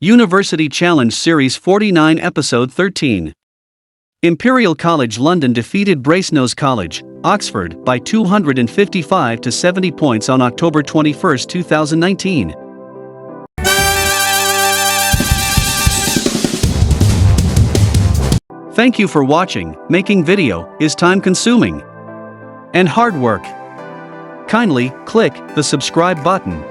University Challenge Series 49 Episode 13. Imperial College London defeated Brasenose College, Oxford, by 255 to 70 points on October 21, 2019. Thank you for watching. Making video is time-consuming and hard work. Kindly click the subscribe button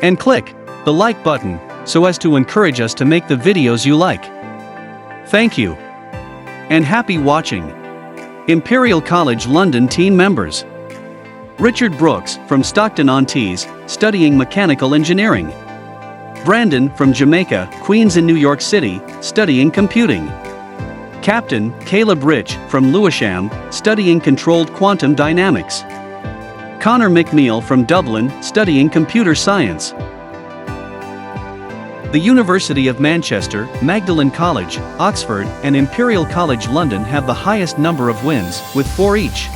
and click the like button so as to encourage us to make the videos you like. Thank you and happy watching. Imperial College London team members: Richard Brooks from Stockton-on-Tees, studying mechanical engineering. Brandon from Jamaica, Queens in New York City, studying computing. Captain Caleb Rich from Lewisham, studying controlled quantum dynamics. Connor McMeel from Dublin, studying computer science. The University of Manchester, Magdalen College, Oxford, and Imperial College London have the highest number of wins, with 4 each.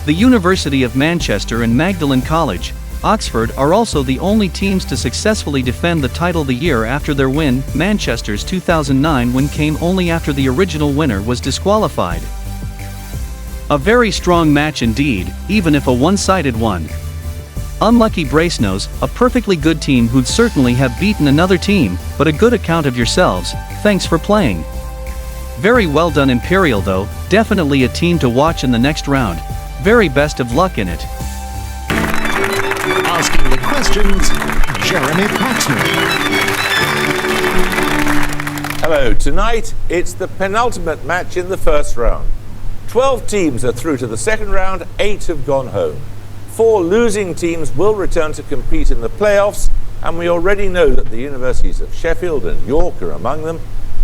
The University of Manchester and Magdalen College, Oxford are also the only teams to successfully defend the title the year after their win. Manchester's 2009 win came only after the original winner was disqualified. A very strong match indeed, even if a one-sided one. Unlucky Brasenose, a perfectly good team who'd certainly have beaten another team, but a good account of yourselves. Thanks for playing. Very well done Imperial though, definitely a team to watch in the next round. Very best of luck in it. Asking the questions, Jeremy Paxman. Hello, tonight it's the penultimate match in the first round. 12 teams are through to the second round, 8 have gone home. 4 losing teams will return to compete in the playoffs, and we already know that the universities of Sheffield and York are among them,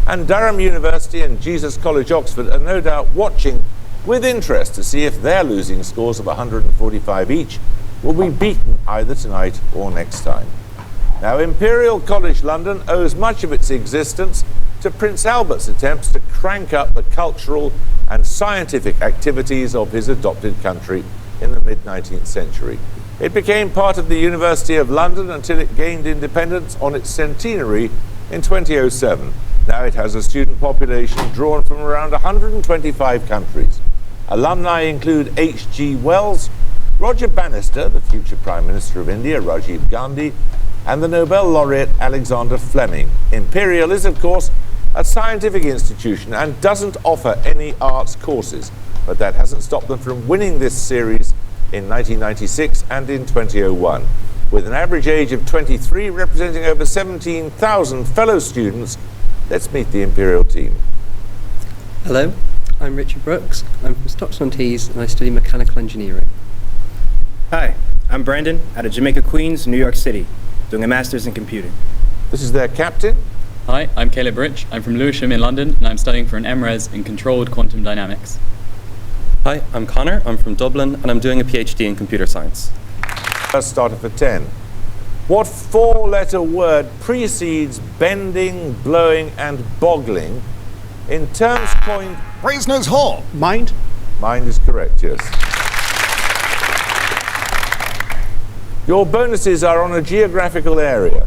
and Durham University and Jesus College Oxford are no doubt watching with interest to see if their losing scores of 145 each will be beaten either tonight or next time. Now, Imperial College London owes much of its existence to Prince Albert's attempts to crank up the cultural and scientific activities of his adopted country in the mid-19th century. It became part of the University of London until it gained independence on its centenary in 2007. Now it has a student population drawn from around 125 countries. Alumni include H.G. Wells, Roger Bannister, the future Prime Minister of India, Rajiv Gandhi, and the Nobel laureate Alexander Fleming. Imperial is, of course, a scientific institution and doesn't offer any arts courses, but that hasn't stopped them from winning this series in 1996 and in 2001. With an average age of 23, representing over 17,000 fellow students, let's meet the Imperial team. Hello, I'm Richard Brooks. I'm from Stockton-on-Tees and I study mechanical engineering. Hi, I'm Brandon out of Jamaica, Queens, New York City, doing a master's in computing. This is their captain. Hi, I'm Caleb Rich. I'm from Lewisham in London and I'm studying for an MRes in controlled quantum dynamics. Hi, I'm Connor. I'm from Dublin and I'm doing a PhD in computer science. First starter for 10. What 4-letter word precedes bending, blowing, and boggling in terms coined... Brasenose Hall. Mind? Mind is correct, yes. Your bonuses are on a geographical area.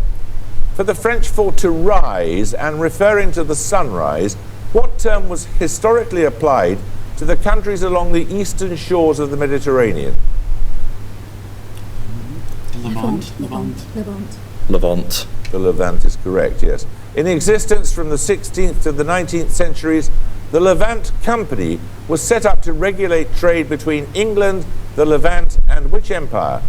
For the French for to rise and referring to the sunrise, what term was historically applied to the countries along the eastern shores of the Mediterranean? Levant. Levant. The Levant is correct, yes. In existence from the 16th to the 19th centuries, the Levant Company was set up to regulate trade between England, the Levant, and which empire?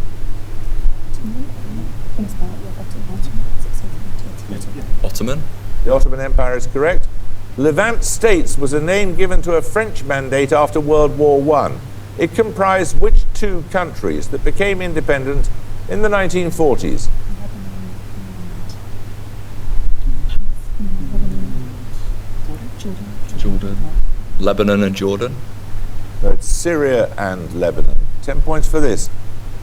Ottoman. The Ottoman Empire is correct. Levant States was a name given to a French mandate after World War I. It comprised which 2 countries that became independent in the 1940s? Jordan. Lebanon and Jordan. No, it's Syria and Lebanon. 10 points for this.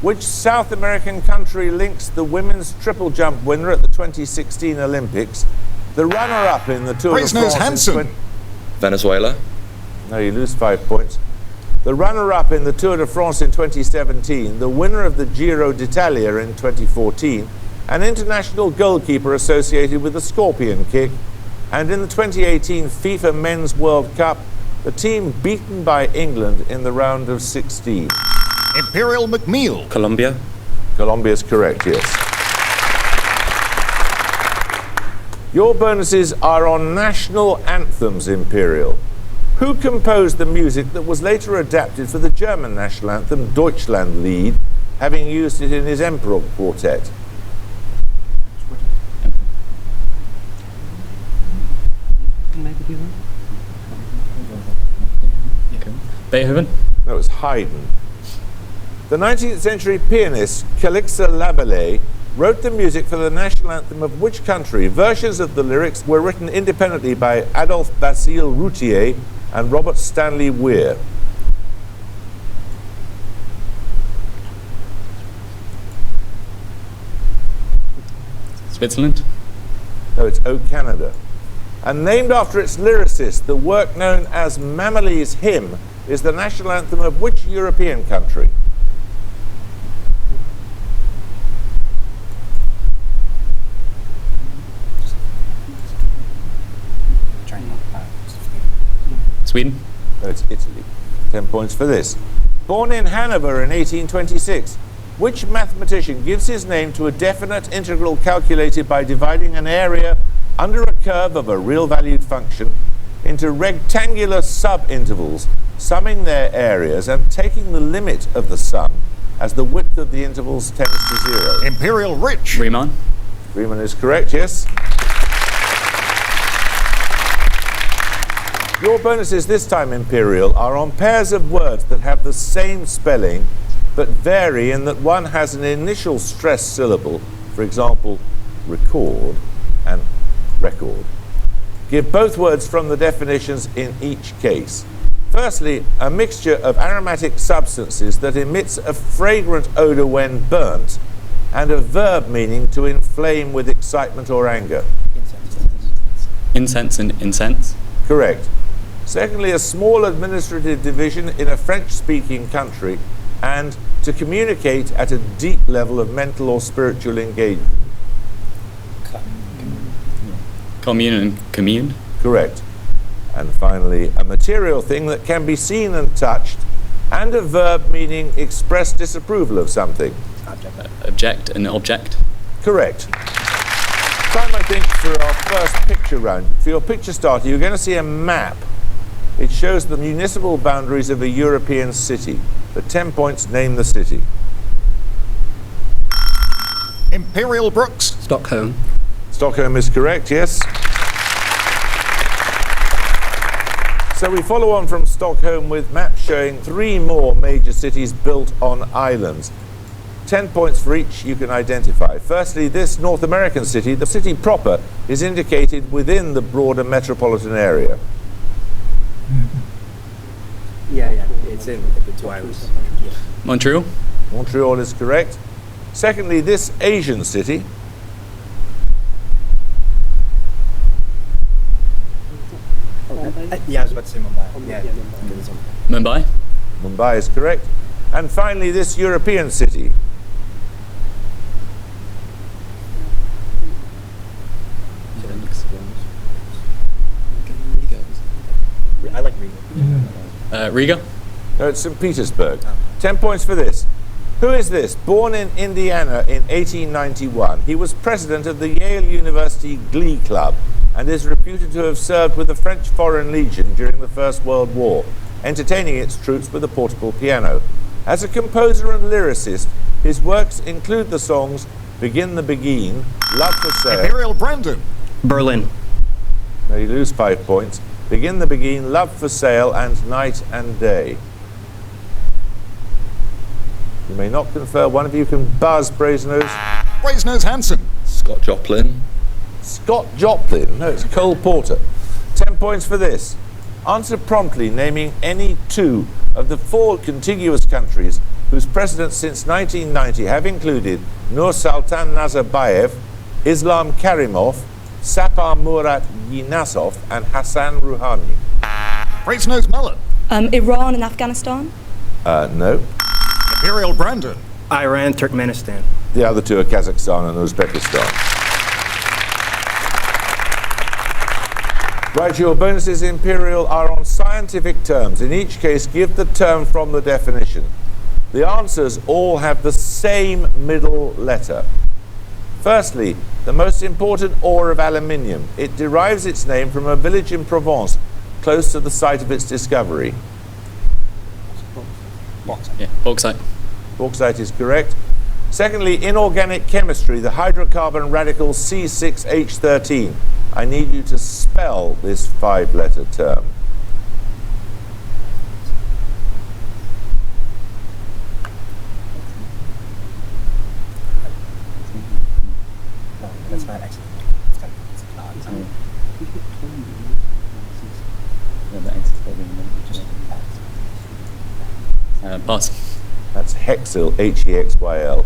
Which South American country links the women's triple jump winner at the 2016 Olympics, the runner-up in the Tour de France? Hansen. Venezuela. No, you lose 5 points. The runner-up in the Tour de France in 2017, the winner of the Giro d'Italia in 2014, an international goalkeeper associated with the scorpion kick, and in the 2018 FIFA Men's World Cup, the team beaten by England in the round of 16. Imperial McMeel. Colombia. Colombia is correct, yes. Your bonuses are on national anthems, Imperial. Who composed the music that was later adapted for the German national anthem, Deutschlandlied, having used it in his Emperor Quartet? Beethoven? No, it's Haydn. The 19th century pianist Calixa Lavallee wrote the music for the national anthem of which country? Versions of the lyrics were written independently by Adolphe Basile Routier and Robert Stanley Weir. Switzerland? No, it's O Canada. And named after its lyricist, the work known as Mameli's Hymn is the national anthem of which European country? Sweden? No, it's Italy. 10 points for this. Born in Hanover in 1826, which mathematician gives his name to a definite integral calculated by dividing an area under a curve of a real-valued function into rectangular sub-intervals, summing their areas and taking the limit of the sum as the width of the intervals tends to 0? Imperial Rich. Riemann? Riemann is correct, yes. Your bonuses this time, Imperial, are on pairs of words that have the same spelling but vary in that one has an initial stressed syllable, for example, record and record. Give both words from the definitions in each case. Firstly, a mixture of aromatic substances that emits a fragrant odour when burnt, and a verb meaning to inflame with excitement or anger. Incense and incense? Correct. Secondly, a small administrative division in a French-speaking country, and to communicate at a deep level of mental or spiritual engagement. Commune and commune? Correct. And finally, a material thing that can be seen and touched, and a verb meaning express disapproval of something. Object and object? Correct. Time, I think, for our first picture round. For your picture starter, you're going to see a map. It shows the municipal boundaries of a European city. For 10 points, name the city. Imperial Brooks. Stockholm. Stockholm is correct, yes. So we follow on from Stockholm with maps showing 3 more major cities built on islands. 10 points for each you can identify. Firstly, this North American city, the city proper, is indicated within the broader metropolitan area. Yeah, it's in the 2 islands. Montreal? Montreal is correct. Secondly, this Asian city. Yeah, I was about to say Mumbai. Yeah. Mumbai? Mumbai is correct. And finally, this European city. I like Riga. Riga? No, it's St. Petersburg. 10 points for this. Who is this? Born in Indiana in 1891, he was president of the Yale University Glee Club and is reputed to have served with the French Foreign Legion during the First World War, entertaining its troops with a portable piano. As a composer and lyricist, his works include the songs Begin the Begin, Love for Sale. Imperial Brandon. Berlin. Now you lose 5 points. Begin the Begin, Love for Sale, and Night and Day. You may not confer. One of you can buzz, Brasenose. Brasenose Hansen. Scott Joplin. Scott Joplin. No, it's Cole Porter. 10 points for this. Answer promptly, naming any 2 of the 4 contiguous countries whose presidents since 1990 have included Nur Sultan Nazarbayev, Islam Karimov, Sapar Murat Yinasov, and Hassan Rouhani. Brasenose Mullen. Iran and Afghanistan? No. Imperial Brandon. Iran, Turkmenistan. The other two are Kazakhstan and Uzbekistan. Right, your bonuses, Imperial, are on scientific terms. In each case, give the term from the definition. The answers all have the same middle letter. Firstly, the most important ore of aluminium. It derives its name from a village in Provence, close to the site of its discovery. Yeah, bauxite. Bauxite is correct. Secondly, in organic chemistry, the hydrocarbon radical C6H13. I need you to spell this 5-letter term. Pass. That's hexyl, Hexyl.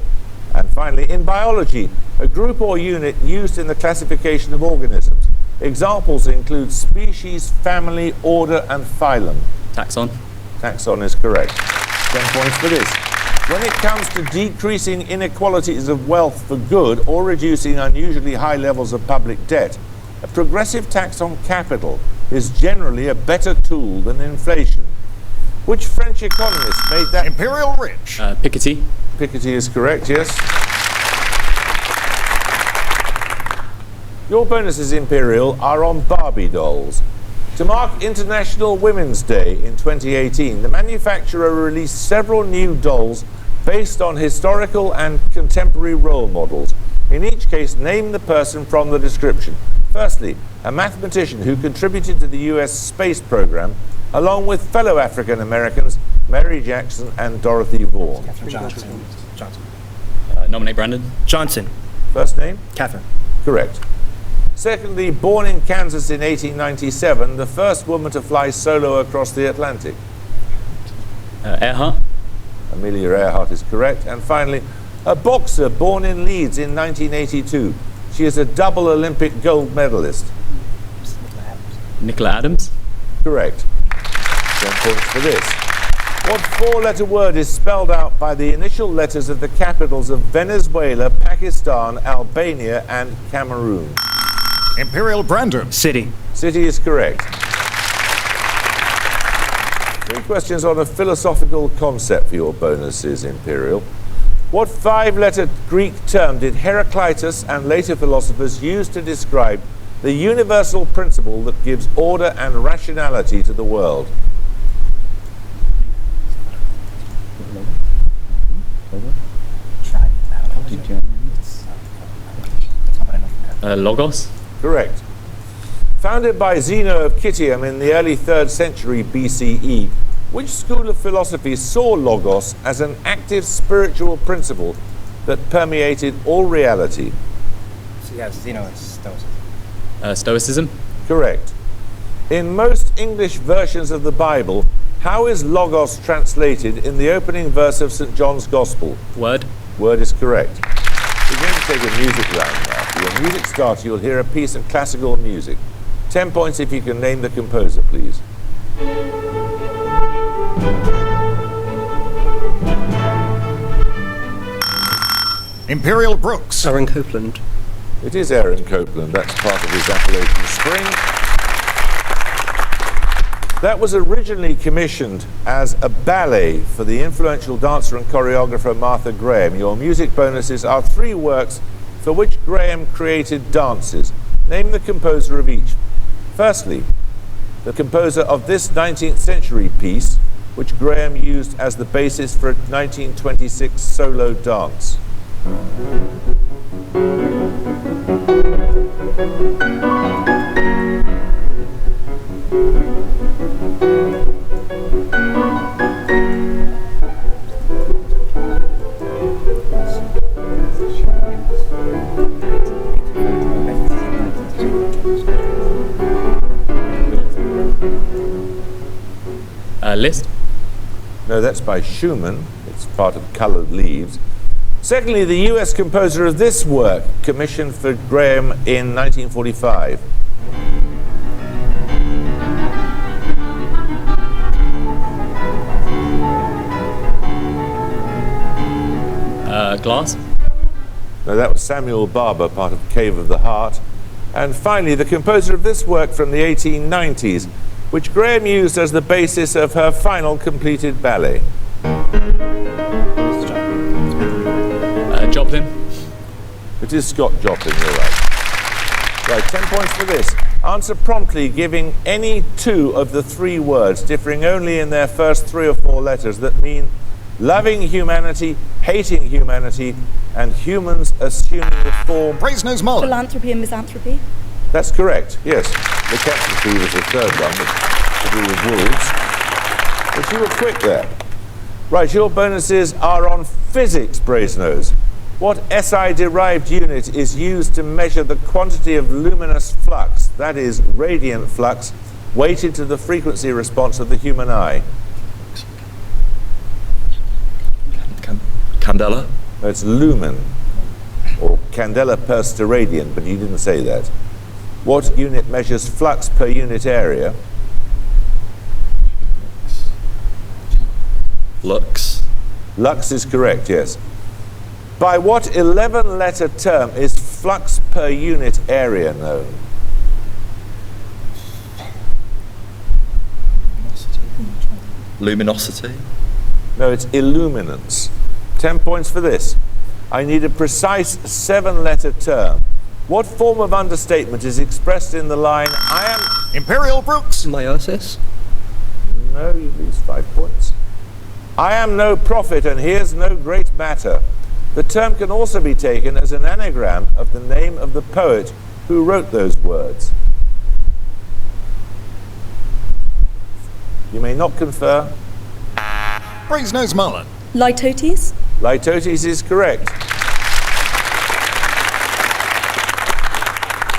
And finally, in biology, a group or unit used in the classification of organisms. Examples include species, family, order, and phylum. Taxon. Taxon is correct. 10 points for this. When it comes to decreasing inequalities of wealth for good or reducing unusually high levels of public debt, a progressive tax on capital is generally a better tool than inflation. Which French economist made that? Imperial Rich. Piketty. Piketty is correct, yes. Your bonuses, Imperial, are on Barbie dolls. To mark International Women's Day in 2018, the manufacturer released several new dolls based on historical and contemporary role models. In each case, name the person from the description. Firstly, a mathematician who contributed to the US space program, along with fellow African Americans Mary Jackson and Dorothy Vaughan. Johnson. Nominate Brandon. Johnson. First name? Catherine. Correct. Secondly, born in Kansas in 1897, the first woman to fly solo across the Atlantic. Earhart. Amelia Earhart is correct. And finally, a boxer born in Leeds in 1982. She is a double Olympic gold medalist. Nicola Adams. Correct. 10 points for this. What 4-letter word is spelled out by the initial letters of the capitals of Venezuela, Pakistan, Albania, and Cameroon? Imperial Brandon. City. City is correct. 3 questions on a philosophical concept for your bonuses, Imperial. What 5-letter Greek term did Heraclitus and later philosophers use to describe the universal principle that gives order and rationality to the world? Logos. Correct. Founded by Zeno of Citium in the early 3rd century BCE, which school of philosophy saw logos as an active spiritual principle that permeated all reality? So yeah, Zeno is Stoicism. Stoicism. Correct. In most English versions of the Bible, how is logos translated in the opening verse of St. John's Gospel? Word. Word is correct. We're going to take a music round now. For your music starter, you'll hear a piece of classical music. 10 points if you can name the composer, please. Imperial Brooks. Aaron Copeland. It is Aaron Copeland. That's part of his Appalachian Spring. That was originally commissioned as a ballet for the influential dancer and choreographer Martha Graham. Your music bonuses are 3 works for which Graham created dances. Name the composer of each. Firstly, the composer of this 19th century piece, which Graham used as the basis for a 1926 solo dance. List. No, that's by Schumann. It's part of Coloured Leaves. Secondly, the US composer of this work, commissioned for Graham in 1945. Glass. Now that was Samuel Barber, part of Cave of the Heart. And finally, the composer of this work from the 1890s, which Graham used as the basis of her final completed ballet. Joplin. It is Scott Joplin, you're right. Right, 10 points for this. Answer promptly, giving any two of the three words, differing only in their first 3 or 4 letters, that mean loving humanity, hating humanity, and humans assuming the form. Brasenose Mullen. Philanthropy and misanthropy. That's correct, yes. Lycanthropy was the third one, to do with wolves. But you were quick there. Right, your bonuses are on physics, Brasenose. What SI-derived unit is used to measure the quantity of luminous flux, that is, radiant flux, weighted to the frequency response of the human eye? Candela? No, it's lumen, or candela per steradian, but you didn't say that. What unit measures flux per unit area? Lux? Lux is correct, yes. By what 11-letter term is flux per unit area known? Luminosity? No, it's illuminance. 10 points for this. I need a precise 7-letter term. What form of understatement is expressed in the line, I am... Imperial Brooks. Meiosis. No, you lose 5 points. I am no prophet, and here's no great matter. The term can also be taken as an anagram of the name of the poet who wrote those words. You may not confer. Brasenose Mullen. Litotes. Litotes is correct.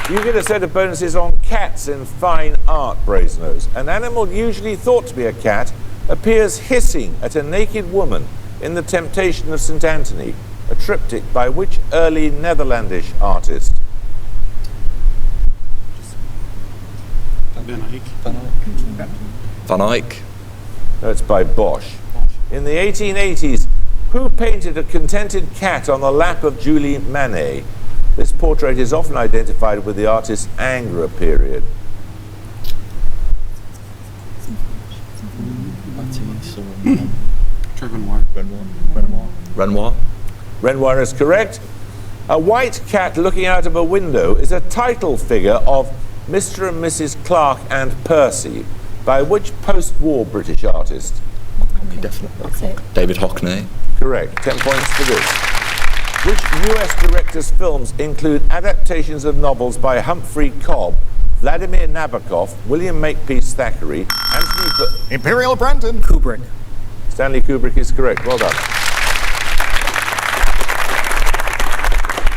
You get a set of bonuses on cats in fine art, Brasenose. An animal usually thought to be a cat appears hissing at a naked woman in The Temptation of St. Anthony, a triptych by which early Netherlandish artist? Van Eyck? No, it's by Bosch. In the 1880s, who painted a contented cat on the lap of Julie Manet? This portrait is often identified with the artist's Angora period. Renoir? Renoir is correct. A white cat looking out of a window is a title figure of Mr. and Mrs. Clark and Percy, by which post-war British artist? Definitely. David Hockney? Correct. 10 points for this. Which US director's films include adaptations of novels by Humphrey Cobb, Vladimir Nabokov, William Makepeace Thackeray, Imperial Brandon. Kubrick. Stanley Kubrick is correct. Well done.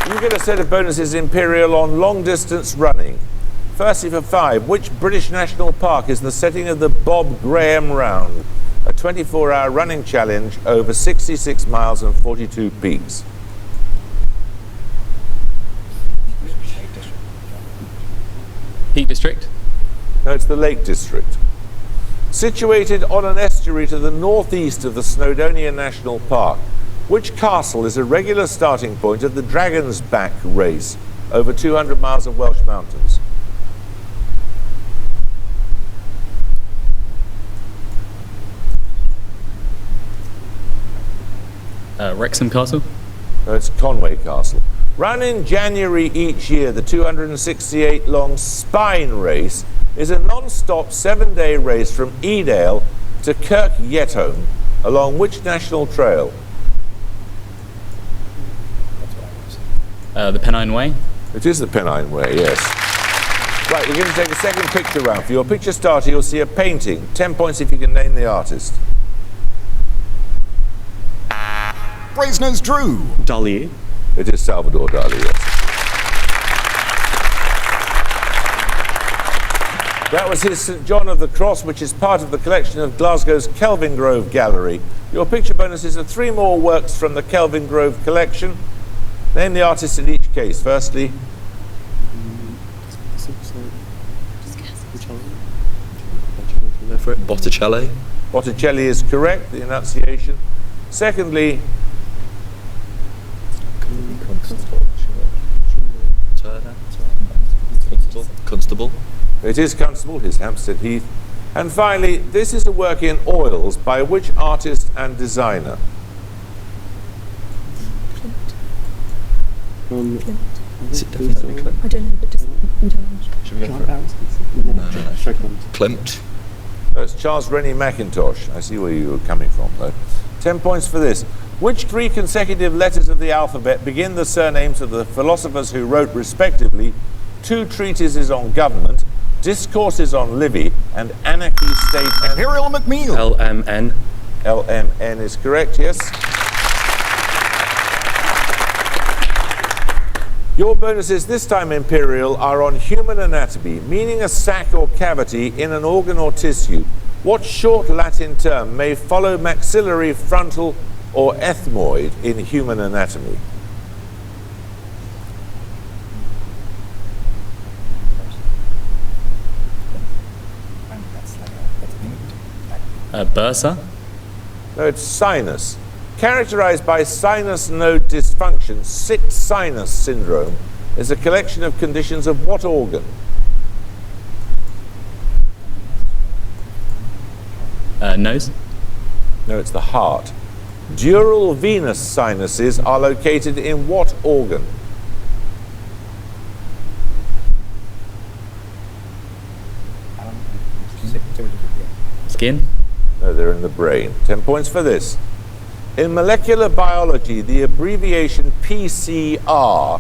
You get a set of bonuses, Imperial, on long-distance running. Firstly, for 5, which British national park is the setting of the Bob Graham Round, a 24-hour running challenge over 66 miles and 42 peaks? Peak District. No, it's the Lake District. Situated on an estuary to the northeast of the Snowdonia National Park, which castle is a regular starting point of the Dragon's Back race over 200 miles of Welsh mountains? Wrexham Castle. No, it's Conway Castle. Run in January each year, the 268-long Spine Race is a non-stop 7-day race from Edale to Kirk Yetholm, along which national trail? The Pennine Way. It is the Pennine Way, yes. Right, we're going to take a second picture round. For your picture starter, you'll see a painting. 10 points if you can name the artist. Brasenose Drew. Dali. It is Salvador Dali, yes. That was his St. John of the Cross, which is part of the collection of Glasgow's Kelvingrove Gallery. Your picture bonuses are 3 more works from the Kelvingrove collection. Name the artist in each case. Firstly, Botticelli? Botticelli is correct, the enunciation. Secondly, Constable. It is Constable, his Hampstead Heath. And finally, this is a work in oils by which artist and designer? Is it definitely Klimt? I don't know, but just in general. Should we go for it? Klimt. No, it's Charles Rennie Mackintosh. I see where you were coming from, though. 10 points for this. Which three consecutive letters of the alphabet begin the surnames of the philosophers who wrote, respectively, 2 treatises on government, discourses on Livy, and anarchy, state, and... Imperial McMeel. LMN. LMN is correct, yes. Your bonuses this time, Imperial, are on human anatomy, meaning a sac or cavity in an organ or tissue. What short Latin term may follow maxillary, frontal, or ethmoid in human anatomy? Bursa. No, it's sinus. Characterized by sinus node dysfunction, sick sinus syndrome is a collection of conditions of what organ? Nose. No, it's the heart. Dural venous sinuses are located in what organ? Skin. No, they're in the brain. 10 points for this. In molecular biology, the abbreviation PCR.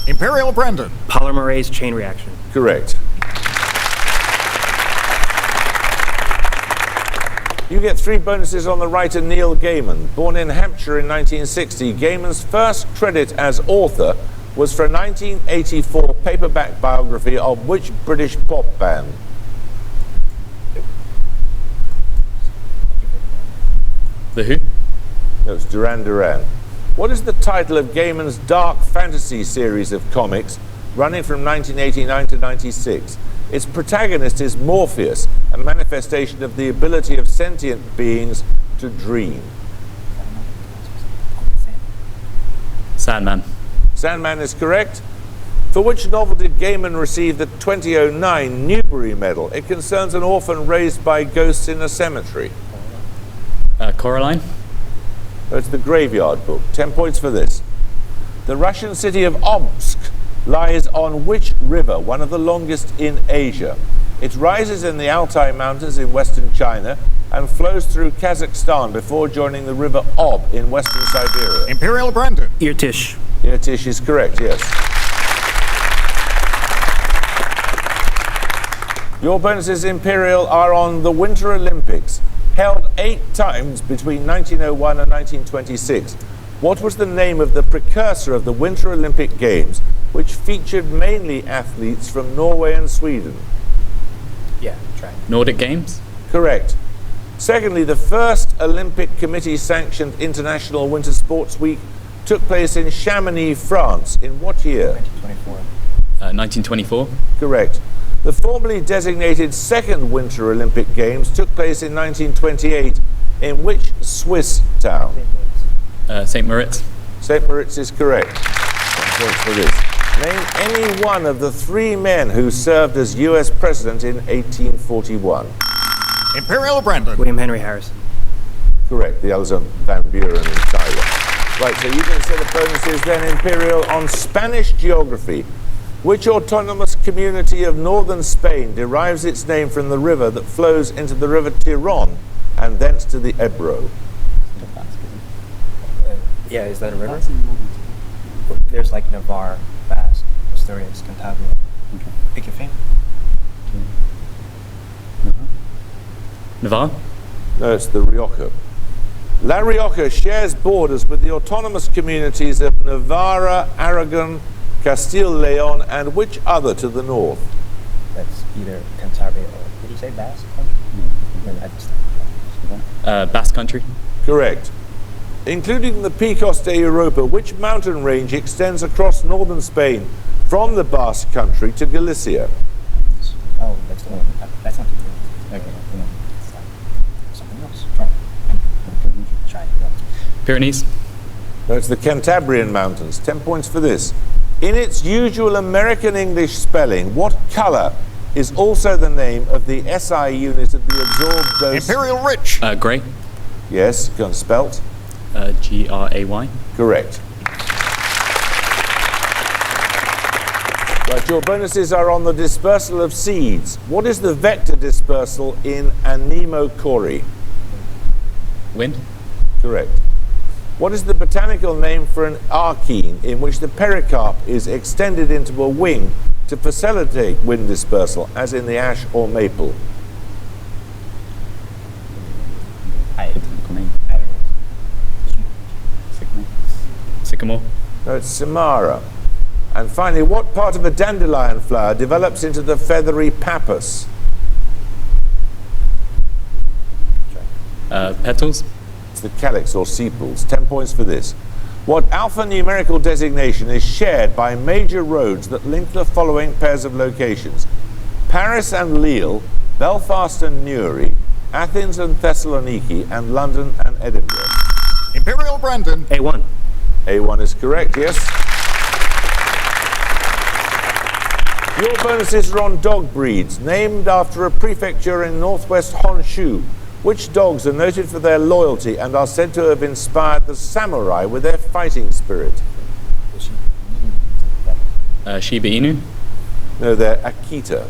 Imperial Brendan. Polymerase chain reaction. Correct. You get 3 bonuses on the writer Neil Gaiman. Born in Hampshire in 1960, Gaiman's first credit as author was for a 1984 paperback biography of which British pop band? The Who. No, it's Duran Duran. What is the title of Gaiman's dark fantasy series of comics running from 1989 to 96? Its protagonist is Morpheus, a manifestation of the ability of sentient beings to dream. Sandman. Sandman is correct. For which novel did Gaiman receive the 2009 Newbery Medal? It concerns an orphan raised by ghosts in a cemetery. Coraline. It's the Graveyard Book. 10 points for this. The Russian city of Omsk lies on which river, one of the longest in Asia? It rises in the Altai Mountains in western China and flows through Kazakhstan before joining the river Ob in western Siberia. Imperial Brendan. Irtish. Irtish is correct, yes. Your bonuses, Imperial, are on the Winter Olympics. Held 8 times between 1901 and 1926. What was the name of the precursor of the Winter Olympic Games, which featured mainly athletes from Norway and Sweden? Yeah, try. Nordic Games. Correct. Secondly, the first Olympic Committee sanctioned International Winter Sports Week took place in Chamonix, France. In what year? 1924. Correct. The formerly designated second Winter Olympic Games took place in 1928. In which Swiss town? St. Moritz. St. Moritz is correct. 10 points for this. Name any one of the 3 men who served as US President in 1841. Imperial Brendan. William Henry Harrison. Correct. The others are Van Buren and Tyler. Right, so you get a set of bonuses then, Imperial, on Spanish geography. Which autonomous community of northern Spain derives its name from the river that flows into the river Tiron and thence to the Ebro? Yeah, is that a river? There's like Navarre, Basque, Asturias, Cantabria. Pick your favorite. Navarre. No, it's the Rioja. La Rioja shares borders with the autonomous communities of Navarra, Aragon, Castile-Leon, and which other to the north? That's either Cantabria or, did you say Basque country? Basque Country. Correct. Including the Picos de Europa, which mountain range extends across northern Spain from the Basque Country to Galicia? Oh, that's the one. That's not the one. Okay. Something else. Try. Try. Pyrenees. No, it's the Cantabrian Mountains. 10 points for this. In its usual American English spelling, what colour is also the name of the SI unit of the absorbed dose? Imperial Rich. Grey. Yes, go on, spelt. Gray. Correct. Right, your bonuses are on the dispersal of seeds. What is the vector dispersal in anemochory? Wind. Correct. What is the botanical name for an archene in which the pericarp is extended into a wing to facilitate wind dispersal, as in the ash or maple? I don't know. Sycamore. No, it's samara. And finally, what part of a dandelion flower develops into the feathery pappus? Petals. It's the calyx or sepals. 10 points for this. What alphanumerical designation is shared by major roads that link the following pairs of locations? Paris and Lille, Belfast and Newry, Athens and Thessaloniki, and London and Edinburgh. Imperial Brandon. A1. A1 is correct, yes. Your bonuses are on dog breeds, named after a prefecture in northwest Honshu. Which dogs are noted for their loyalty and are said to have inspired the samurai with their fighting spirit? Shiba Inu. No, they're Akita.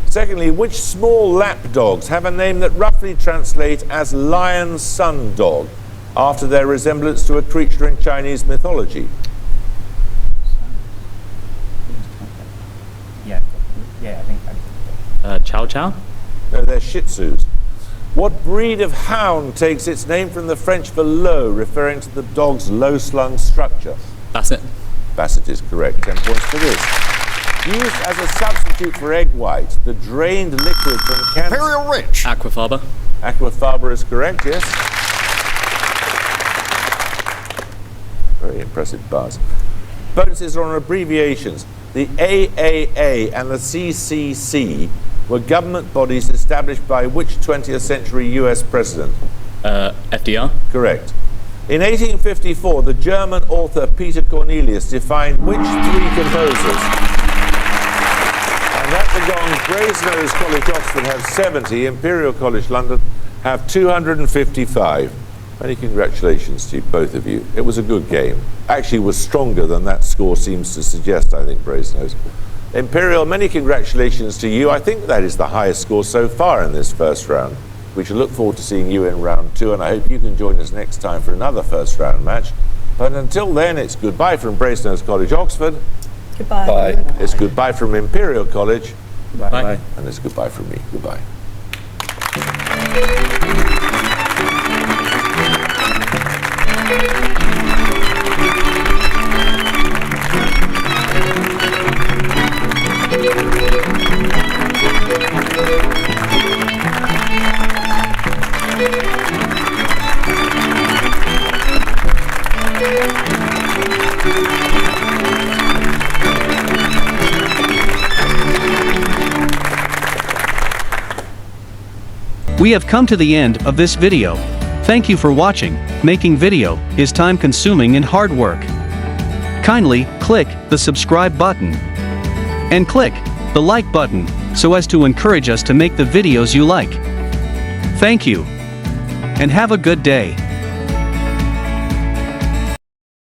Secondly, which small lap dogs have a name that roughly translates as lion sun dog, after their resemblance to a creature in Chinese mythology? Yeah, I think. Chow Chow. No, they're Shih Tzus. What breed of hound takes its name from the French for low, referring to the dog's low-slung structure? Basset. Basset is correct. 10 points for this. Used as a substitute for egg white, the drained liquid from cans... Imperial Rich. Aquafaba. Aquafaba is correct, yes. Very impressive buzz. Bonuses are on abbreviations. The AAA and the CCC were government bodies established by which 20th century US president? FDR. Correct. In 1854, the German author Peter Cornelius defined which three composers? And at the gong, Brasenose College, Oxford have 70, Imperial College London have 255. Many congratulations to you, both of you. It was a good game. Actually, was stronger than that score seems to suggest, I think, Brasenose. Imperial, many congratulations to you. I think that is the highest score so far in this first round. We shall look forward to seeing you in round 2, and I hope you can join us next time for another first round match. But until then, it's goodbye from Brasenose College, Oxford. Goodbye. Bye. It's goodbye from Imperial College. Bye. And it's goodbye from me. Goodbye. We have come to the end of this video. Thank you for watching. Making video is time-consuming and hard work. Kindly click the subscribe button and click the like button so as to encourage us to make the videos you like. Thank you and have a good day.